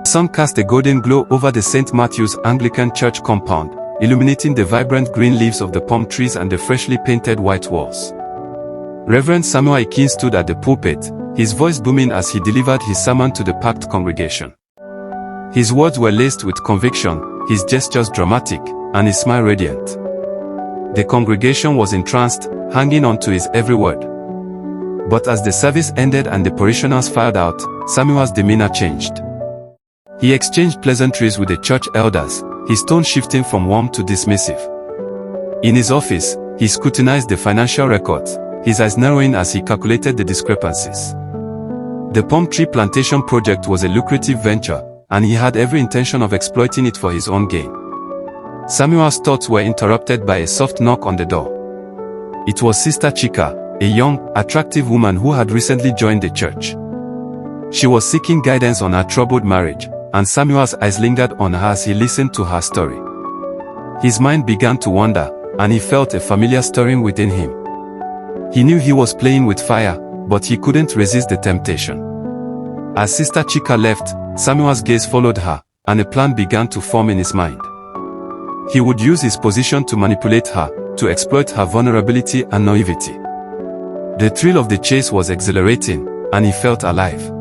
sun cast a golden glow over the St. Matthew's Anglican Church compound, illuminating the vibrant green leaves of the palm trees and the freshly painted white walls. Reverend Samuel Ikin stood at the pulpit, his voice booming as he delivered his sermon to the packed congregation. His words were laced with conviction, his gestures dramatic, and his smile radiant. The congregation was entranced, hanging on to his every word. But as the service ended and the parishioners filed out, Samuel's demeanor changed. He exchanged pleasantries with the church elders, his tone shifting from warm to dismissive. In his office, he scrutinized the financial records, his eyes narrowing as he calculated the discrepancies. The palm tree plantation project was a lucrative venture, and he had every intention of exploiting it for his own gain. Samuel's thoughts were interrupted by a soft knock on the door. It was Sister Chika, a young, attractive woman who had recently joined the church. She was seeking guidance on her troubled marriage, and Samuel's eyes lingered on her as he listened to her story. His mind began to wander, and he felt a familiar stirring within him. He knew he was playing with fire, but he couldn't resist the temptation. As Sister Chika left, Samuel's gaze followed her, and a plan began to form in his mind. He would use his position to manipulate her, to exploit her vulnerability and naivety. The thrill of the chase was exhilarating, and he felt alive.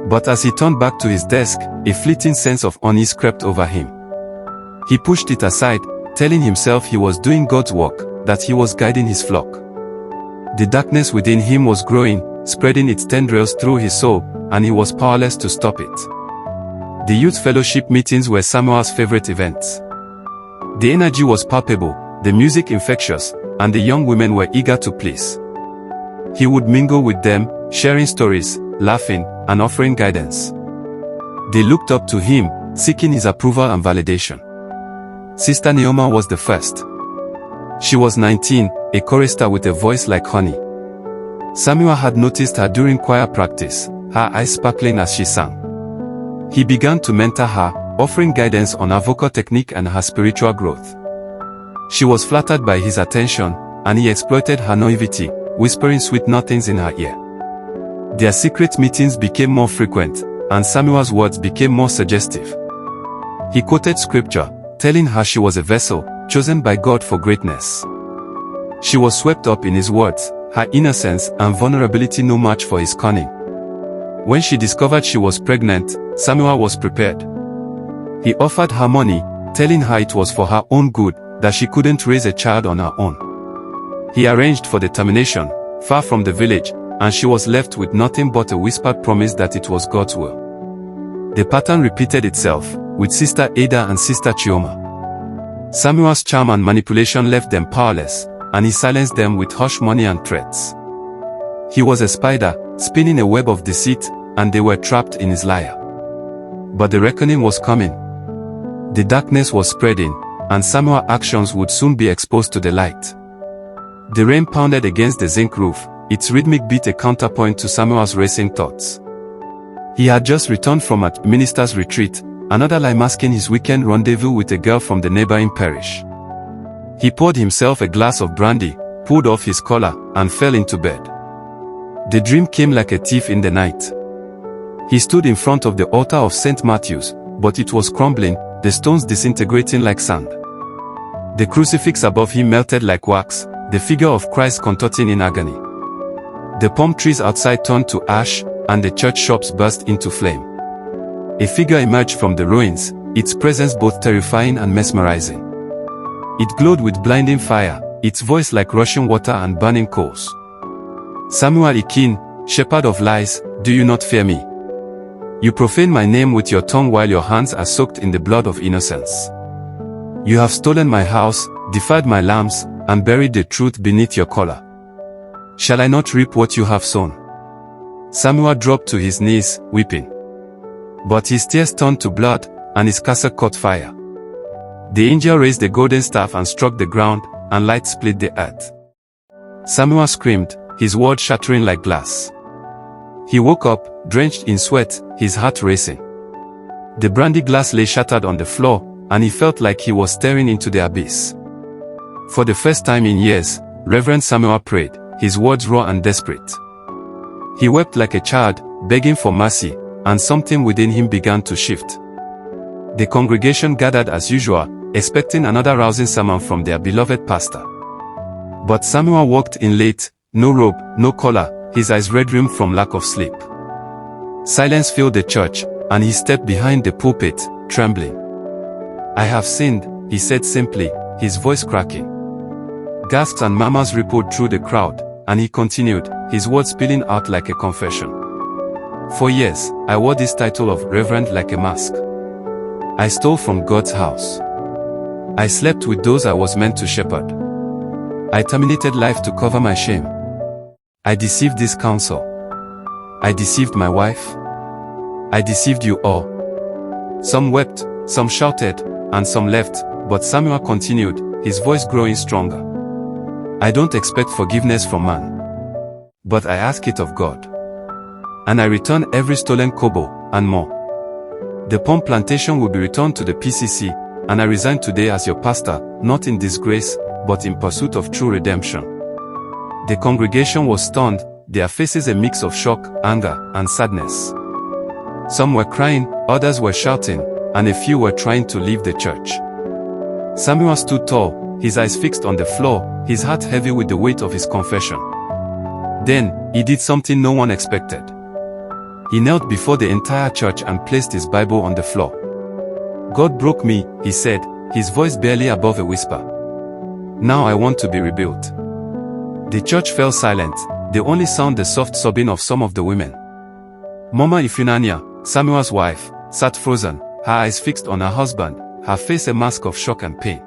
But as he turned back to his desk, a fleeting sense of unease crept over him. He pushed it aside, telling himself he was doing God's work, that he was guiding his flock. The darkness within him was growing, spreading its tendrils through his soul, and he was powerless to stop it. The youth fellowship meetings were Samuel's favorite events. The energy was palpable, the music infectious, and the young women were eager to please. He would mingle with them, sharing stories, laughing, and offering guidance. They looked up to him, seeking his approval and validation. Sister Neoma was the first. She was 19, a chorister with a voice like honey. Samuel had noticed her during choir practice, her eyes sparkling as she sang. He began to mentor her, offering guidance on her vocal technique and her spiritual growth. She was flattered by his attention, and he exploited her naivety, whispering sweet nothings in her ear. Their secret meetings became more frequent, and Samuel's words became more suggestive. He quoted scripture, telling her she was a vessel, chosen by God for greatness. She was swept up in his words, her innocence and vulnerability no match for his cunning. When she discovered she was pregnant, Samuel was prepared. He offered her money, telling her it was for her own good, that she couldn't raise a child on her own. He arranged for the termination, far from the village, and she was left with nothing but a whispered promise that it was God's will. The pattern repeated itself, with Sister Ada and Sister Chioma. Samuel's charm and manipulation left them powerless, and he silenced them with hush money and threats. He was a spider, spinning a web of deceit, and they were trapped in his lyre. But the reckoning was coming. The darkness was spreading, and Samuel's actions would soon be exposed to the light. The rain pounded against the zinc roof, its rhythmic beat a counterpoint to Samuel's racing thoughts. He had just returned from a minister's retreat, another lie masking his weekend rendezvous with a girl from the neighboring parish. He poured himself a glass of brandy, pulled off his collar, and fell into bed. The dream came like a thief in the night. He stood in front of the altar of St. Matthew's, but it was crumbling, the stones disintegrating like sand. The crucifix above him melted like wax, the figure of Christ contorting in agony. The palm trees outside turned to ash, and the church shops burst into flame. A figure emerged from the ruins, its presence both terrifying and mesmerizing. It glowed with blinding fire, its voice like rushing water and burning coals. Samuel Ikin, shepherd of lies, do you not fear me? You profane my name with your tongue while your hands are soaked in the blood of innocence. You have stolen my house, defiled my lambs, and buried the truth beneath your collar. Shall I not reap what you have sown? Samuel dropped to his knees, weeping. But his tears turned to blood, and his cassock caught fire. The angel raised the golden staff and struck the ground, and light split the earth. Samuel screamed, his world shattering like glass. He woke up, drenched in sweat, his heart racing. The brandy glass lay shattered on the floor, and he felt like he was staring into the abyss. For the first time in years, Reverend Samuel prayed, his words raw and desperate. He wept like a child, begging for mercy, and something within him began to shift. The congregation gathered as usual, expecting another rousing sermon from their beloved pastor. But Samuel walked in late, no robe, no collar, his eyes red-rimmed from lack of sleep. Silence filled the church, and he stepped behind the pulpit, trembling. "I have sinned," he said simply, his voice cracking. Gasps and murmurs rippled through the crowd, and he continued, his words spilling out like a confession. "For years, I wore this title of Reverend like a mask. I stole from God's house. I slept with those I was meant to shepherd. I terminated life to cover my shame. I deceived this council. I deceived my wife. I deceived you all." Some wept, some shouted, and some left, but Samuel continued, his voice growing stronger. "I don't expect forgiveness from man, but I ask it of God. And I return every stolen kobo, and more. The palm plantation will be returned to the PCC, and I resign today as your pastor, not in disgrace, but in pursuit of true redemption." The congregation was stunned, their faces a mix of shock, anger, and sadness. Some were crying, others were shouting, and a few were trying to leave the church. Samuel stood tall, his eyes fixed on the floor, his heart heavy with the weight of his confession. Then, he did something no one expected. He knelt before the entire church and placed his Bible on the floor. "God broke me," he said, his voice barely above a whisper. "Now I want to be rebuilt." The church fell silent, they only sound the soft sobbing of some of the women. Mama Ifunanya, Samuel's wife, sat frozen, her eyes fixed on her husband, her face a mask of shock and pain.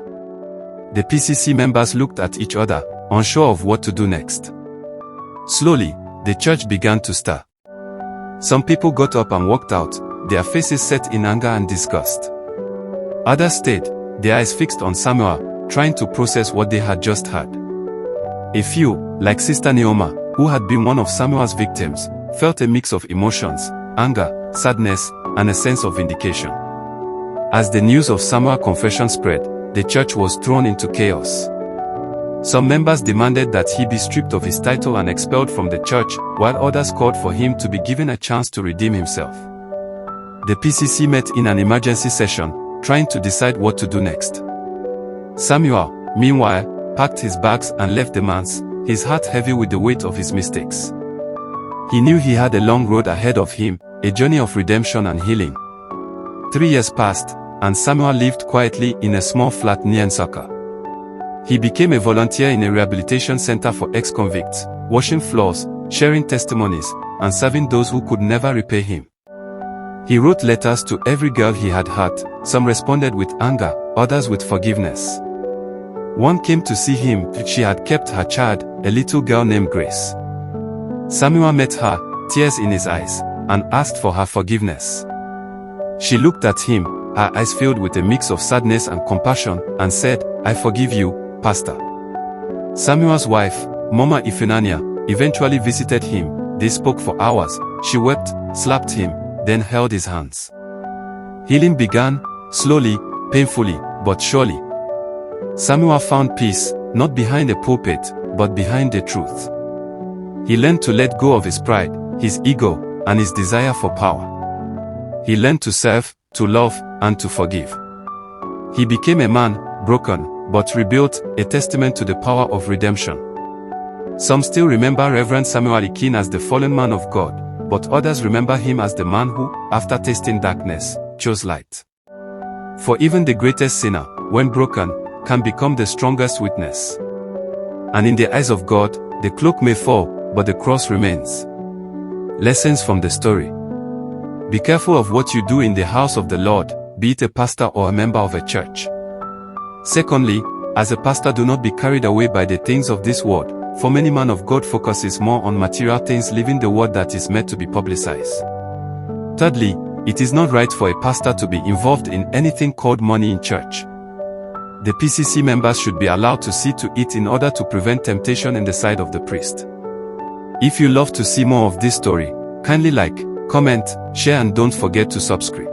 The PCC members looked at each other, unsure of what to do next. Slowly, the church began to stir. Some people got up and walked out, their faces set in anger and disgust. Others stayed, their eyes fixed on Samuel, trying to process what they had just heard. A few, like Sister Neoma, who had been one of Samuel's victims, felt a mix of emotions, anger, sadness, and a sense of vindication. As the news of Samuel's confession spread, the church was thrown into chaos. Some members demanded that he be stripped of his title and expelled from the church, while others called for him to be given a chance to redeem himself. The PCC met in an emergency session, trying to decide what to do next. Samuel, meanwhile, packed his bags and left the manse, his heart heavy with the weight of his mistakes. He knew he had a long road ahead of him, a journey of redemption and healing. 3 years passed, and Samuel lived quietly in a small flat near Nsaka. He became a volunteer in a rehabilitation center for ex-convicts, washing floors, sharing testimonies, and serving those who could never repay him. He wrote letters to every girl he had hurt, some responded with anger, others with forgiveness. One came to see him, she had kept her child, a little girl named Grace. Samuel met her, tears in his eyes, and asked for her forgiveness. She looked at him, her eyes filled with a mix of sadness and compassion, and said, "I forgive you, Pastor." Samuel's wife, Mama Ifunanya, eventually visited him. They spoke for hours. She wept, slapped him, then held his hands. Healing began, slowly, painfully, but surely. Samuel found peace, not behind a pulpit, but behind the truth. He learned to let go of his pride, his ego, and his desire for power. He learned to serve, to love, and to forgive. He became a man, broken, but rebuilt, a testament to the power of redemption. Some still remember Reverend Samuel Ikin as the fallen man of God, but others remember him as the man who, after tasting darkness, chose light. For even the greatest sinner, when broken, can become the strongest witness. And in the eyes of God, the cloak may fall, but the cross remains. Lessons from the story. Be careful of what you do in the house of the Lord, be it a pastor or a member of a church. Secondly, as a pastor, do not be carried away by the things of this world, for many men of God focuses more on material things, leaving the word that is meant to be publicized. Thirdly, it is not right for a pastor to be involved in anything called money in church. The PCC members should be allowed to see to it in order to prevent temptation in the side of the priest. If you love to see more of this story, kindly like, comment, share, and don't forget to subscribe.